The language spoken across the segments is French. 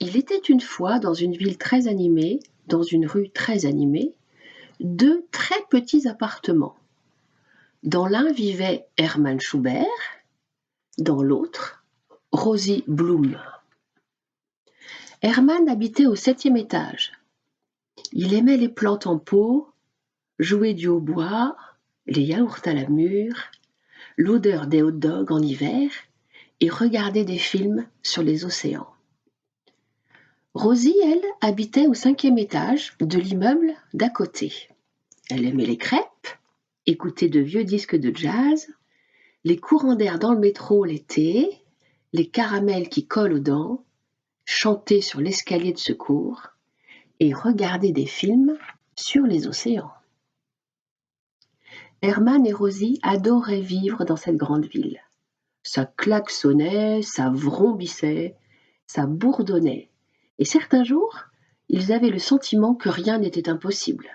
Il était une fois dans une ville très animée, dans une rue très animée, deux très petits appartements. Dans l'un vivait Hermann Schubert, dans l'autre, Rosie Blum. Hermann habitait au 7e étage. Il aimait les plantes en pot, jouer du hautbois, les yaourts à la mûre, l'odeur des hot-dogs en hiver et regarder des films sur les océans. Rosie, elle, habitait au 5e étage de l'immeuble d'à côté. Elle aimait les crêpes, écouter de vieux disques de jazz, les courants d'air dans le métro l'été, les caramels qui collent aux dents, chanter sur l'escalier de secours et regarder des films sur les océans. Hermann et Rosie adoraient vivre dans cette grande ville. Ça klaxonnait, ça vrombissait, ça bourdonnait. Et certains jours, ils avaient le sentiment que rien n'était impossible.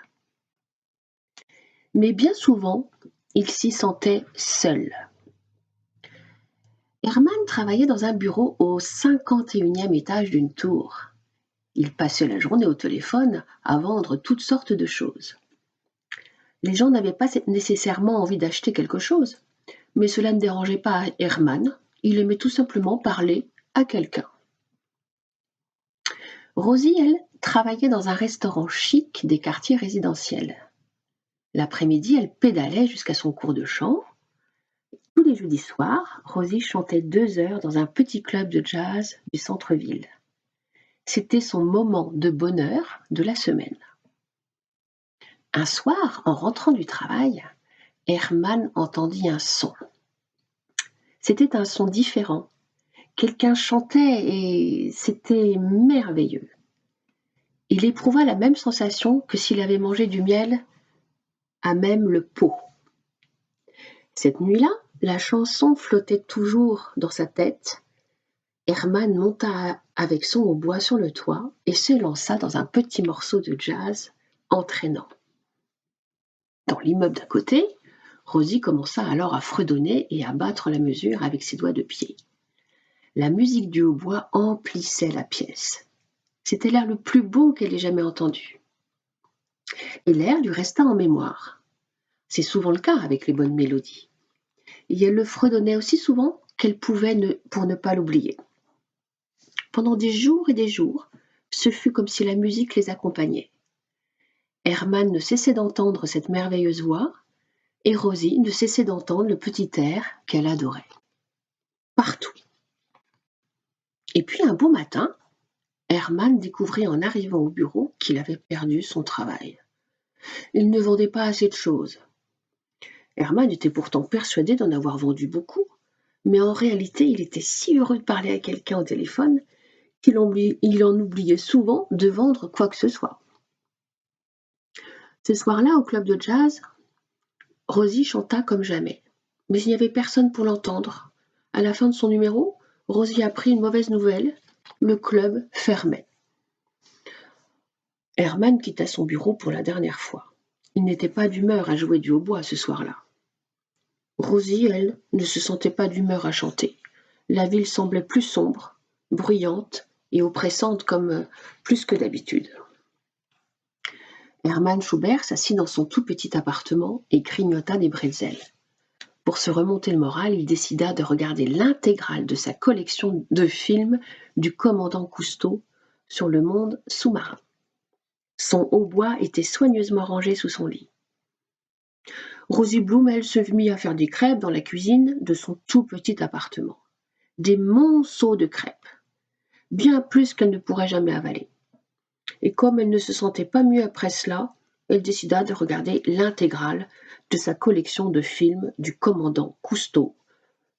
Mais bien souvent, ils s'y sentaient seuls. Hermann travaillait dans un bureau au 51e étage d'une tour. Il passait la journée au téléphone à vendre toutes sortes de choses. Les gens n'avaient pas nécessairement envie d'acheter quelque chose, mais cela ne dérangeait pas Hermann, il aimait tout simplement parler à quelqu'un. Rosie, elle, travaillait dans un restaurant chic des quartiers résidentiels. L'après-midi, elle pédalait jusqu'à son cours de chant. Tous les jeudis soirs, Rosie chantait 2 heures dans un petit club de jazz du centre-ville. C'était son moment de bonheur de la semaine. Un soir, en rentrant du travail, Hermann entendit un son. C'était un son différent. Quelqu'un chantait et c'était merveilleux. Il éprouva la même sensation que s'il avait mangé du miel à même le pot. Cette nuit-là, la chanson flottait toujours dans sa tête. Hermann monta avec son hautbois sur le toit et s'élança dans un petit morceau de jazz entraînant. Dans l'immeuble d'à côté, Rosie commença alors à fredonner et à battre la mesure avec ses doigts de pied. La musique du hautbois emplissait la pièce. C'était l'air le plus beau qu'elle ait jamais entendu. Et l'air lui resta en mémoire. C'est souvent le cas avec les bonnes mélodies. Et elle le fredonnait aussi souvent qu'elle pouvait pour ne pas l'oublier. Pendant des jours et des jours, ce fut comme si la musique les accompagnait. Hermann ne cessait d'entendre cette merveilleuse voix, et Rosie ne cessait d'entendre le petit air qu'elle adorait. Partout. Et puis un beau matin, Hermann découvrit en arrivant au bureau qu'il avait perdu son travail. Il ne vendait pas assez de choses. Hermann était pourtant persuadé d'en avoir vendu beaucoup, mais en réalité il était si heureux de parler à quelqu'un au téléphone qu'il en oubliait souvent de vendre quoi que ce soit. Ce soir-là, au club de jazz, Rosie chanta comme jamais, mais il n'y avait personne pour l'entendre. À la fin de son numéro, Rosie apprit une mauvaise nouvelle, le club fermait. Hermann quitta son bureau pour la dernière fois. Il n'était pas d'humeur à jouer du hautbois ce soir-là. Rosie, elle, ne se sentait pas d'humeur à chanter. La ville semblait plus sombre, bruyante et oppressante comme plus que d'habitude. Hermann Schubert s'assit dans son tout petit appartement et grignota des bretzels. Pour se remonter le moral, il décida de regarder l'intégrale de sa collection de films du commandant Cousteau sur le monde sous-marin. Son hautbois était soigneusement rangé sous son lit. Rosie Blum, elle, se mit à faire des crêpes dans la cuisine de son tout petit appartement. Des monceaux de crêpes, bien plus qu'elle ne pourrait jamais avaler. Et comme elle ne se sentait pas mieux après cela, elle décida de regarder l'intégrale de sa collection de films du commandant Cousteau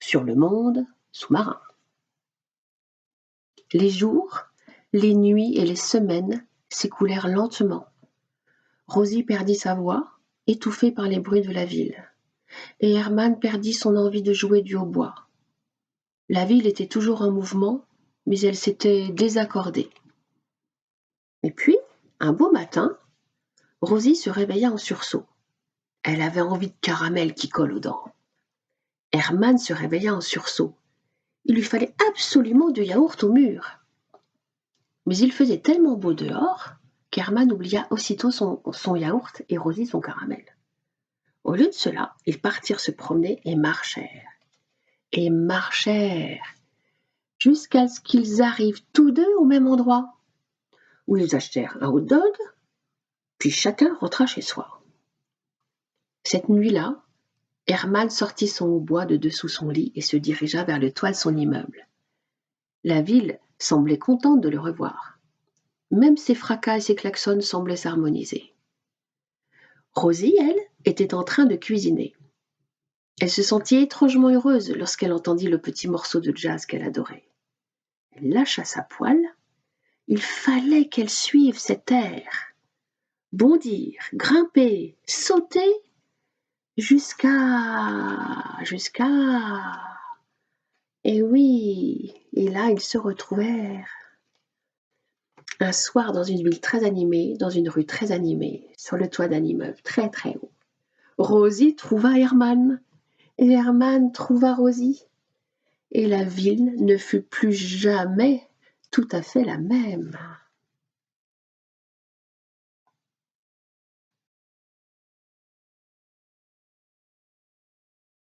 sur le monde sous-marin. Les jours, les nuits et les semaines s'écoulèrent lentement. Rosie perdit sa voix, étouffée par les bruits de la ville, et Hermann perdit son envie de jouer du hautbois. La ville était toujours en mouvement, mais elle s'était désaccordée. Et puis, un beau matin, Rosie se réveilla en sursaut. Elle avait envie de caramel qui colle aux dents. Hermann se réveilla en sursaut. Il lui fallait absolument du yaourt au mûr. Mais il faisait tellement beau dehors qu'Hermann oublia aussitôt son yaourt et Rosie son caramel. Au lieu de cela, ils partirent se promener et marchèrent, jusqu'à ce qu'ils arrivent tous deux au même endroit, où ils achetèrent un hot-dog, puis chacun rentra chez soi. Cette nuit-là, Hermann sortit son hautbois de dessous son lit et se dirigea vers le toit de son immeuble. La ville semblait contente de le revoir. Même ses fracas et ses klaxons semblaient s'harmoniser. Rosie, elle, était en train de cuisiner. Elle se sentit étrangement heureuse lorsqu'elle entendit le petit morceau de jazz qu'elle adorait. Elle lâcha sa poêle. Il fallait qu'elle suive cet air. Bondir, grimper, sauter, jusqu'à... Et oui, et là ils se retrouvèrent. Un soir dans une ville très animée, dans une rue très animée, sur le toit d'un immeuble très très haut. Rosie trouva Hermann, et Hermann trouva Rosie. Et la ville ne fut plus jamais tout à fait la même.